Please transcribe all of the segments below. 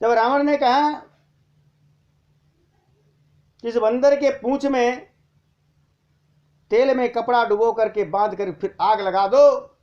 जब रावण ने कहा कि इस बंदर के पूंछ में तेल में कपड़ा डुबो करके बांध कर फिर आग लगा दो,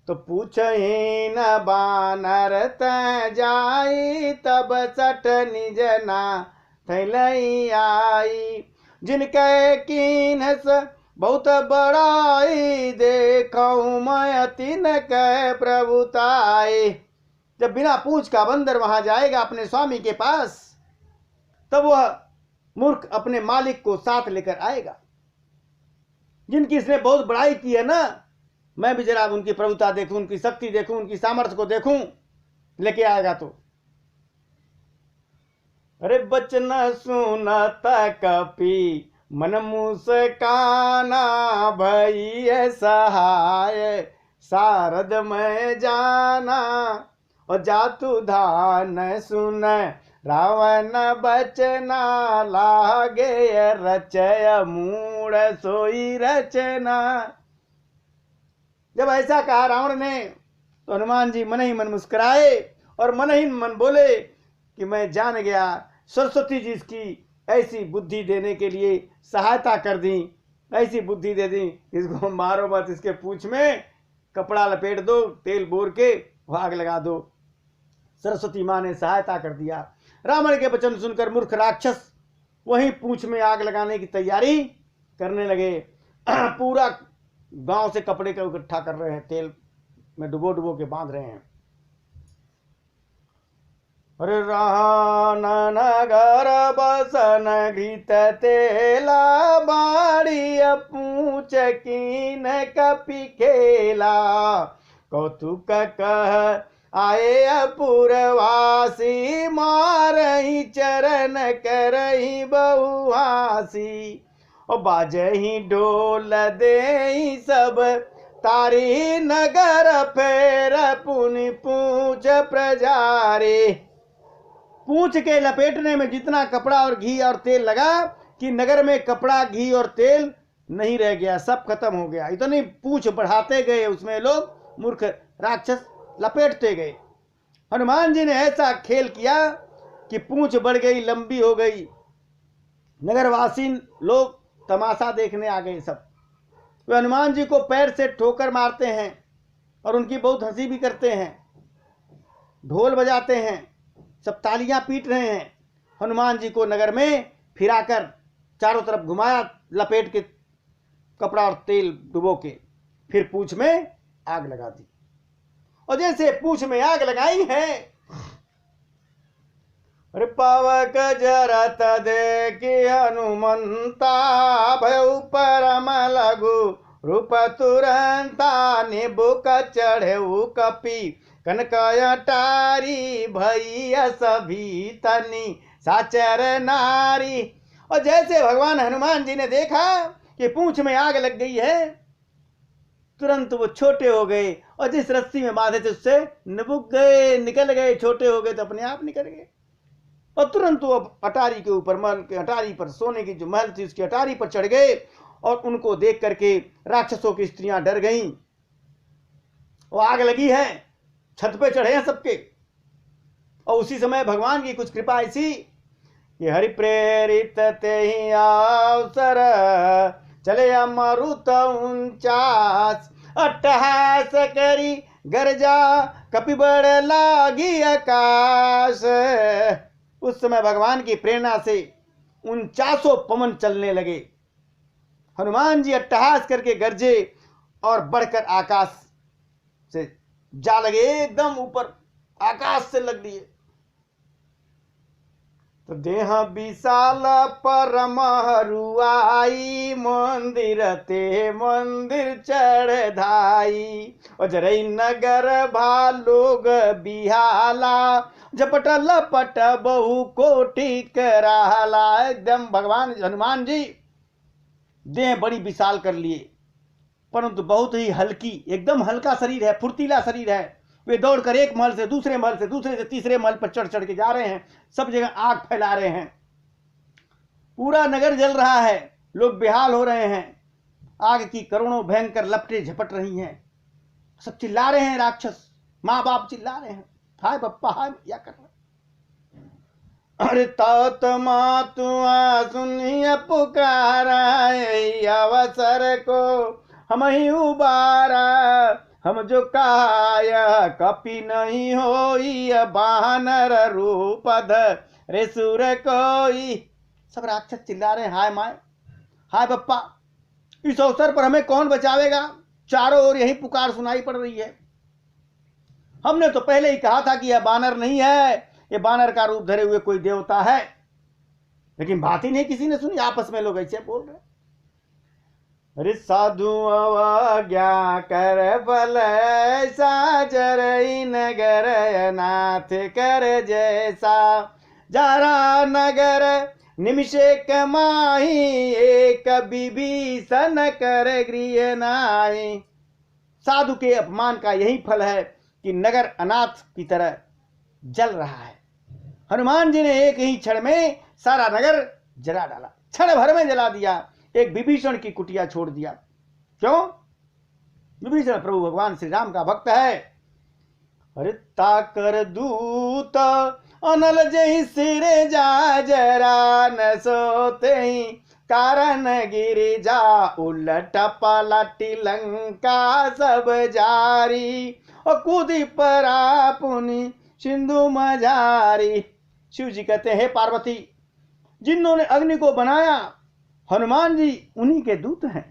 तो पूछही न बानर त जाई, तब सट निज ना थैलई आई। जिनके कीन बहुत बड़ाई, देखऊं मैं तिन कै प्रभुताई। जब बिना पूछ का बंदर वहां जाएगा अपने स्वामी के पास, तब वह मूर्ख अपने मालिक को साथ लेकर आएगा। जिनकी इसने बहुत बड़ाई की है ना, मैं भी जरा उनकी प्रभुता देखूं, उनकी शक्ति देखूं, उनकी सामर्थ्य को देखूं, लेके आएगा। तो अरे बचन सुनता कपि मन मुस्काना, भई सहाय शारद में जाना। और जातु धान सुन रावण बचना, लागे रचय मूढ़ सोई रचना। जब ऐसा कहा रावण ने, तो हनुमान जी मन ही मन मुस्कुराए और मन ही मन बोले कि मैं जान गया, सरस्वती जी इसकी ऐसी बुद्धि देने के लिए सहायता कर दी, ऐसी बुद्धि दे दी, इसको मारो मत, इसके पूंछ में कपड़ा लपेट दो, तेल बोर के आग लगा दो। सरस्वती माँ ने सहायता कर दिया। रावण के वचन सुनकर मूर्ख राक्षस वहीं पूंछ में आग लगाने की तैयारी करने लगे। पूरा गांव से कपड़े का इकट्ठा कर रहे हैं, तेल में डुबो डुबो के बांध रहे हैं। अरे रानन घर बसन घृत तेला, बाड़ी पूछ कीन कपि खेला। कौतुक कह आए अपुरवासी, मारही चरण करही बहुहासी। और बाजही ढोल दे सब तारी, नगर फेर पुनि पूछ प्रजारे। पूंछ के लपेटने में जितना कपड़ा और घी और तेल लगा कि नगर में कपड़ा, घी और तेल नहीं रह गया, सब खत्म हो गया। इतनी पूंछ बढ़ाते गए उसमें लोग, मूर्ख राक्षस लपेटते गए। हनुमान जी ने ऐसा खेल किया कि पूंछ बढ़ गई, लंबी हो गई। नगरवासी लोग तमाशा देखने आ गए सब। वे हनुमान जी को पैर से ठोकर मारते हैं और उनकी बहुत हंसी भी करते हैं, ढोल बजाते हैं, सब तालियां पीट रहे हैं। हनुमान जी को नगर में फिराकर चारों तरफ घुमाया, लपेट के कपड़ा और तेल डुबो के, फिर पूंछ में आग लगा दी। और जैसे पूंछ में आग लगाई है, अरे पावक जरत देखि हनुमंता, भयउ परम लघु रूप तुरंता। निबुक चढ़ेऊ कपि कनक अटारी, भैया सभी तनी साचर नारी। और जैसे भगवान हनुमान जी ने देखा कि पूंछ में आग लग गई है, तुरंत वो छोटे हो गए और जिस रस्सी में बांधे थे उससे निबुक गए, निकल गए। छोटे हो गए तो अपने आप निकल गए। और तुरंत वो अटारी के ऊपर, महल के अटारी पर, सोने की जो महल थी उसकी अटारी पर चढ़ गए। और उनको देख करके राक्षसों की स्त्रियां डर गईं। वो आग लगी है, छत पे चढ़े हैं सबके। और उसी समय भगवान की कुछ कृपा ऐसी कि हरि प्रेरित ते ही अवसर, चले अमरुत 49। अट्टहास करी गरजा, कपि बढ़ लागी आकाश। उस समय भगवान की प्रेरणा से 49 पवन चलने लगे। हनुमान जी अट्टहास करके गरजे और बढ़कर आकाश से जा लगे, एकदम ऊपर आकाश से लग लिए। तो देह विशाल परम हरुआई, मंदिर ते मंदिर चढ़ धाई। और जरई नगर भालोग बिहाला, झपट लपट बहु कोटि कराला। एकदम भगवान हनुमान जी देह बड़ी विशाल कर लिए, परंतु बहुत ही हल्की, एकदम हल्का शरीर है, फुर्तीला शरीर है। वे दौड़कर एक महल से दूसरे महल से, दूसरे से तीसरे महल पर चढ़ चढ़ के जा रहे हैं, सब जगह आग फैला रहे हैं। पूरा नगर जल रहा है, लोग बेहाल हो रहे हैं। आग की करोड़ों भयंकर लपटें झपट रही हैं, सब चिल्ला रहे हैं, राक्षस माँ बाप चिल्ला रहे हैं। हाय बप्पा हाय क्या कर रहा। अरे तात मातुआ सुनिए पुकारा, अवसर को हम ही उबारा, हम जो काय कपि नहीं होई, बानर रूप रे सुर कोई। सब राक्षस चिल्ला रहे हाय माय हाय बप्पा, इस अवसर पर हमें कौन बचावेगा। चारों ओर यही पुकार सुनाई पड़ रही है। हमने तो पहले ही कहा था कि यह बानर नहीं है, ये बानर का रूप धरे हुए कोई देवता है, लेकिन बात ही नहीं किसी ने सुनी। आपस में लोग ऐसे बोल रहे। अरे साधु अवज्ञा कर फल साजरई नगर, नाथ कर जैसा जारा नगर, निमिषे कमाही एक विभीषण कर गृह नाई। साधु के अपमान का यही फल है कि नगर अनाथ की तरह जल रहा है। हनुमान जी ने एक ही क्षण में सारा नगर जला डाला, क्षण भर में जला दिया, एक विभीषण की कुटिया छोड़ दिया। क्यों? विभीषण प्रभु भगवान श्री राम का भक्त है। अरे ताकर दूत अनल जही सिरे जा, जरा न सोते ही कारण गिरी जा, उलट पलटी लंका सब जारी, और कूदी परा पुनि सिंधु मझारी। शिव जी कहते हैं, पार्वती, जिन्होंने अग्नि को बनाया हनुमान जी उन्हीं के दूत हैं।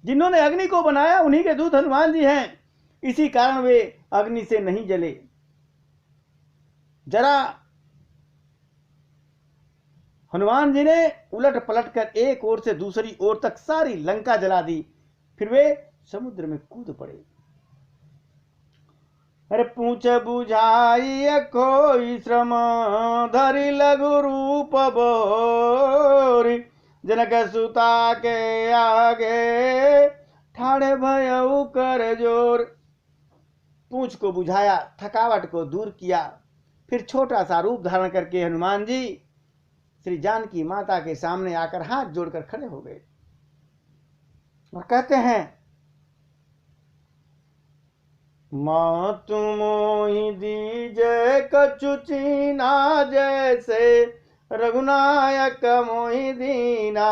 जिन्होंने अग्नि को बनाया उन्हीं के दूत हनुमान जी हैं, इसी कारण वे अग्नि से नहीं जले। जरा हनुमान जी ने उलट पलट कर एक ओर से दूसरी ओर तक सारी लंका जला दी, फिर वे समुद्र में कूद पड़े। अरे पूछ बुझाई खोई श्रम, धरि लघु रूप बोरी, जनक सुता के आगे ठाड़े भयउ कर जोर। पूछ को बुझाया, थकावट को दूर किया, फिर छोटा सा रूप धारण करके हनुमान जी श्री जानकी माता के सामने आकर हाथ जोड़कर खड़े हो गए और कहते हैं, मां तुमोहि दीजे कछु चीना, जैसे रघुनायक मोहि दीना,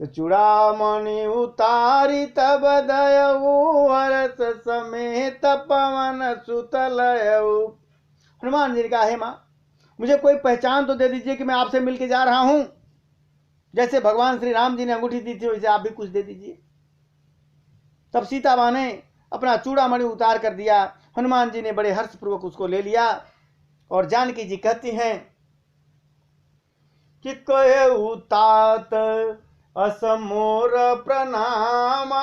चूड़ामणि उतारी तब दयऊ, हरस समेत पवन सुत लयऊ। हनुमान जी ने कहा, हे मां, मुझे कोई पहचान तो दे दीजिए कि मैं आपसे मिलके जा रहा हूं। जैसे भगवान श्री राम जी ने अंगूठी दी थी वैसे आप भी कुछ दे दीजिए। तब सीता मां ने अपना चूड़ामणि उतार कर दिया। हनुमान जी ने बड़े हर्षपूर्वक उसको ले लिया और जानकी जी कहती हैं कि कहे तात अस मोर प्रणामा,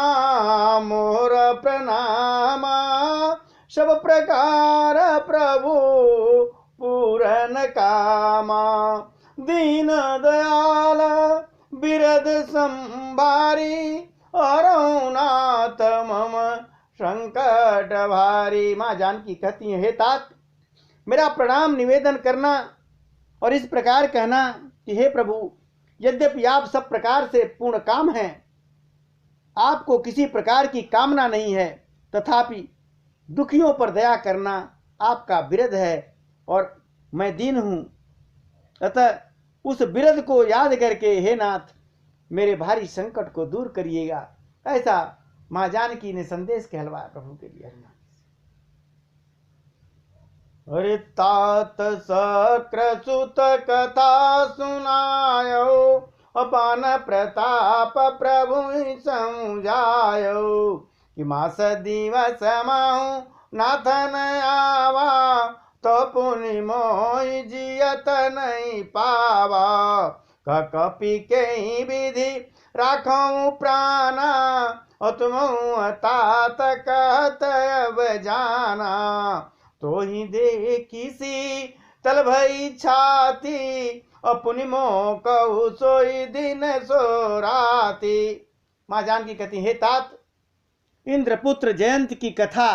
मोर प्रणामा, सब प्रकार प्रभु पूरन कामा, दीन दयाल बिरद संभारी, अरुणाथ मम संकट भारी। मां जानकी कहती है, हे तात, मेरा प्रणाम निवेदन करना और इस प्रकार कहना कि हे प्रभु, यद्यपि आप सब प्रकार से पूर्ण काम हैं, आपको किसी प्रकार की कामना नहीं है, तथापि दुखियों पर दया करना आपका विरध है और मैं दीन हूं। अतः उस विरध को याद करके हे नाथ, मेरे भारी संकट को दूर करिएगा। ऐसा मां जानकी ने संदेश कहलवाया प्रभु के लिए। अरे तात सक्र सुत कथा सुनायो, अपान प्रताप प्रभु समझायो, कि मास दिवस माहु नाथन आवा, तो पुनि मोहि जियत नहीं पावा, कपि के विधि राखौ प्राणा, और तुम तात कहत अब जाना, तो ही देखी सी तल भई छाती, अपनी मोह कहू सोई दिन सो राती। मां जानकी कहती, हे तात, इंद्रपुत्र जयंत की कथा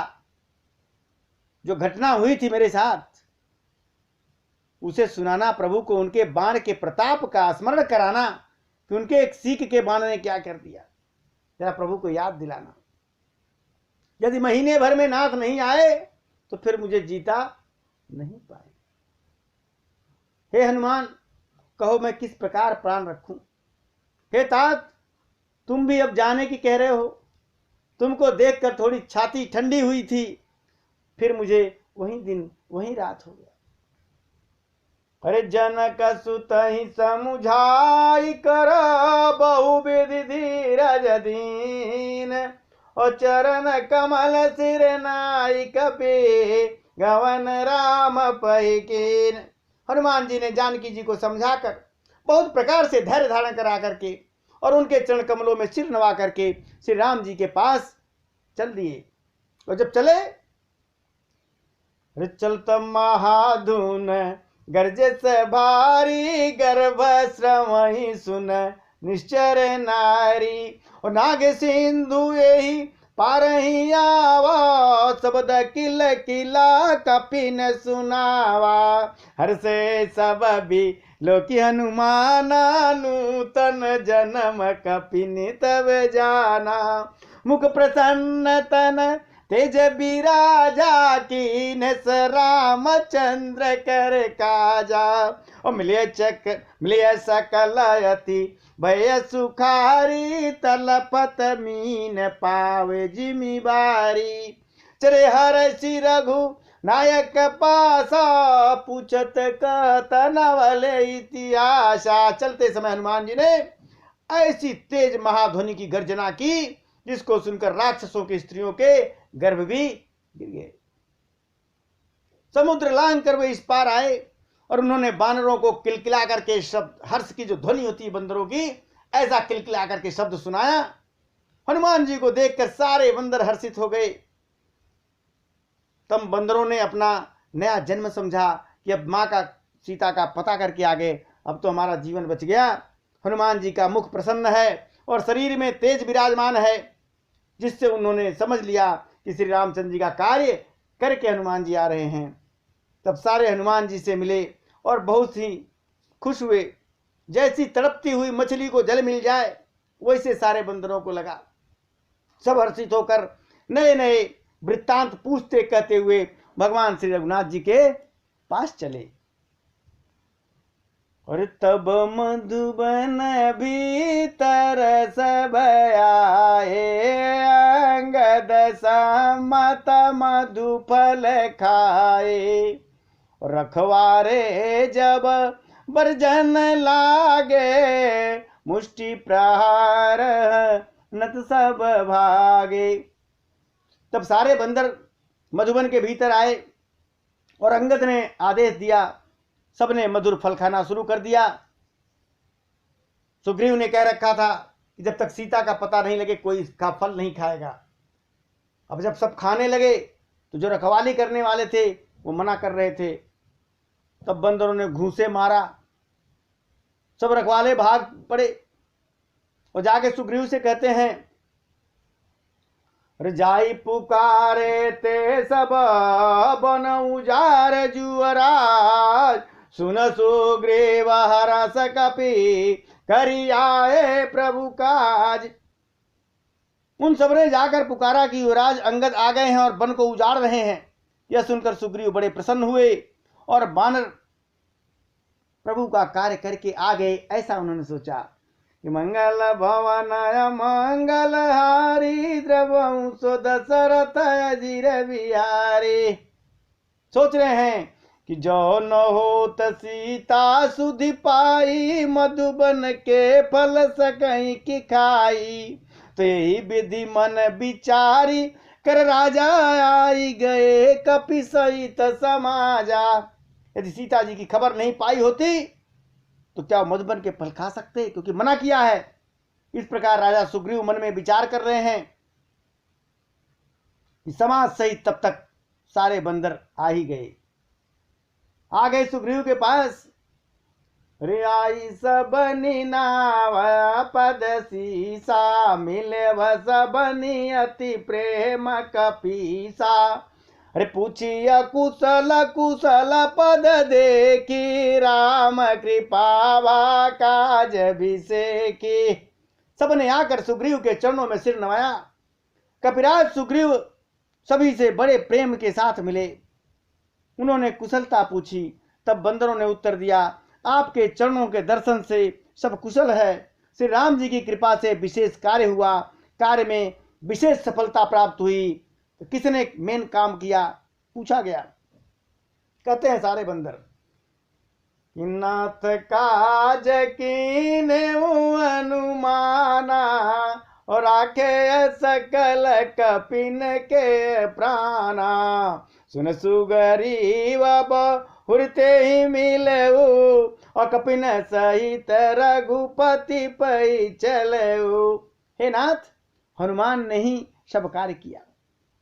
जो घटना हुई थी मेरे साथ, उसे सुनाना प्रभु को, उनके बाण के प्रताप का स्मरण कराना कि उनके एक सीख के बाण ने क्या कर दिया, जरा प्रभु को याद दिलाना। यदि महीने भर में नाथ नहीं आए तो फिर मुझे जीता नहीं पाए। हे हनुमान, कहो मैं किस प्रकार प्राण रखूं। हे तात, तुम भी अब जाने की कह रहे हो। तुमको देखकर थोड़ी छाती ठंडी हुई थी, फिर मुझे वही दिन वही रात हो गया। अरे जनक सुत ही समुझाई कर बहुविधि धीरज दीन, और चरण कमल सिर नाई कपे गवन राम पैकीन। हनुमान जी ने जानकी जी को समझाकर बहुत प्रकार से धैर्य धारण करा करके और उनके चरण कमलों में सिर नवा करके श्री राम जी के पास चल दिए। और जब चले, चलत महाधुन गर्जे से भारी, गर्भ श्रवहि सुन निश्चर नारी। और नाग सिंधु यही पारही आवा, शब्द किल किला कपिन सुनावा। हर से सब भी लोकी हनुमान, नूतन जन्म कपिन तब जाना। मुख प्रसन्न तन तेज बिराजा, कीन रामचंद्र कर काजा। और मिलिय सकल यति भय सुखारी, तलपत मीन पावे जिम्मेवारी। चरे हर्षि रघु नायक पासा, पूछत कतन वले इतिहासा। चलते समय हनुमान जी ने ऐसी तेज महाध्वनि की गर्जना की, जिसको सुनकर राक्षसों की स्त्रियों के गर्भ भी गिर गए। समुद्र लांघ कर वे इस पार आए और उन्होंने बानरों को किलकिला करके शब्द, हर्ष की जो ध्वनि होती है बंदरों की, ऐसा किलकिला करके शब्द सुनाया। हनुमान जी को देखकर सारे बंदर हर्षित हो गए। तब बंदरों ने अपना नया जन्म समझा कि अब मां का, सीता का पता करके आ गए, अब तो हमारा जीवन बच गया। हनुमान जी का मुख प्रसन्न है और शरीर में तेज विराजमान है, जिससे उन्होंने समझ लिया कि श्री रामचंद्र जी का कार्य करके हनुमान जी आ रहे हैं। तब सारे हनुमान जी से मिले और बहुत ही खुश हुए। जैसी तड़पती हुई मछली को जल मिल जाए, वैसे सारे बंदरों को लगा। सब हर्षित होकर नए नए वृत्तांत पूछते कहते हुए भगवान श्री रघुनाथ जी के पास चले। और तब मधुबन भीतर सब आए, अंगद सम्मत मधु फल खाए। रखवारे जब बरजन लागे, मुष्टि प्रहार नत सब भागे। तब सारे बंदर मधुबन के भीतर आए और अंगद ने आदेश दिया, सबने मधुर फल खाना शुरू कर दिया। सुग्रीव ने कह रखा था कि जब तक सीता का पता नहीं लगे कोई इसका फल नहीं खाएगा। अब जब सब खाने लगे तो जो रखवाली करने वाले थे वो मना कर रहे थे। तब बंदरों ने घूंसे मारा, सब रखवाले भाग पड़े और जाके सुग्रीव से कहते हैं, जाई पुकारे ते सब बन उजार जुअराज, सुन सुग्रीव हरस कपि करि आए प्रभु काज। उन सब ने जाकर पुकारा कि युवराज अंगद आ गए हैं और वन को उजाड़ रहे हैं। यह सुनकर सुग्रीव बड़े प्रसन्न हुए और बानर प्रभु का कार्य करके आ गए, ऐसा उन्होंने सोचा कि मंगल भवन मंगल हारी, द्रवंशो दशरथ अजीर बिहारी। सोच रहे हैं कि जो न होत सीता सुधि पाई, मधुबन के फल सकहीं की खाई। तो यही विधि मन विचारी, कर राजा आई गए कपि सहित समाजा। यदि सीता जी की खबर नहीं पाई होती तो क्या मधुबन के फल खा सकते, क्योंकि मना किया है। इस प्रकार राजा सुग्रीव मन में विचार कर रहे हैं कि समाज सहित तब तक सारे बंदर आ ही गए। आ गए सुग्रीव के पास। रे आई सबनी नाव पद सीसा, मिले व सबनी अति प्रेम कपीसा। अरे पूछिया कुशल कुशल पद देखी, राम कृपा काज अभिषेकी। सबने आकर सुग्रीव के चरणों में सिर नवाया। कपिराज सुग्रीव सभी से बड़े प्रेम के साथ मिले। उन्होंने कुशलता पूछी। तब बंदरों ने उत्तर दिया, आपके चरणों के दर्शन से सब कुशल है। श्री राम जी की कृपा से विशेष कार्य हुआ, कार्य में विशेष सफलता प्राप्त हुई। तो किसने मेन काम किया, पूछा गया। कहते हैं सारे बंदर, नाथ काज कीने अनुमाना और आखे सकल कपिन के प्राणा। सुन सुगरीव बहुरते ही मिलऊ और कपिन सहित रघुपति पै चलऊ। हे नाथ, हनुमान ने ही सब कार्य किया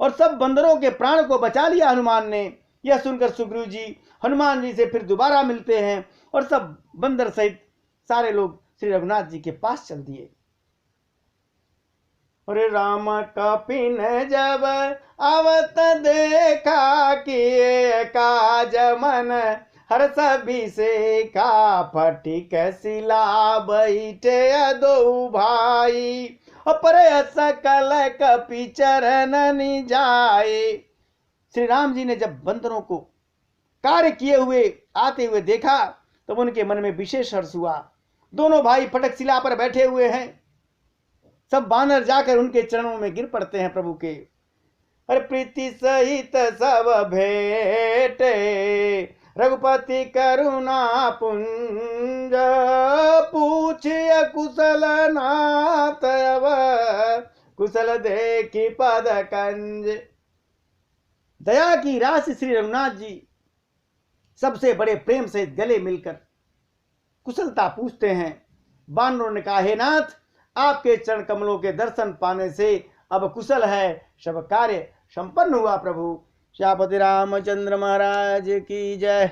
और सब बंदरों के प्राण को बचा लिया हनुमान ने। यह सुनकर सुग्रीव जी हनुमान जी से फिर दोबारा मिलते हैं और सब बंदर सहित सारे लोग श्री रघुनाथ जी के पास चल दिए। और राम कपिन जब आवत देखा किए काज मन हर सभी से का। फटिक शिला बैठे दो भाई पर सकल कपि चरण जाए। श्री राम जी ने जब बंदरों को कार्य किए हुए आते हुए देखा तब उनके मन में विशेष हर्ष हुआ। दोनों भाई फटक शिला पर बैठे हुए हैं। सब बानर जाकर उनके चरणों में गिर पड़ते हैं प्रभु के। अरे प्रीति सहित सब भेटे रघुपति करुणा पुंज। पूछिय कुशल नाथ अब कुशल देखी पद कंज। दया की राशि श्री रघुनाथ जी सबसे बड़े प्रेम से गले मिलकर कुशलता पूछते हैं। बानरों ने कहा, हे नाथ, आपके चरण कमलों के दर्शन पाने से अब कुशल है, सब कार्य संपन्न हुआ। प्रभु श्यापति रामचंद्र महाराज की जय।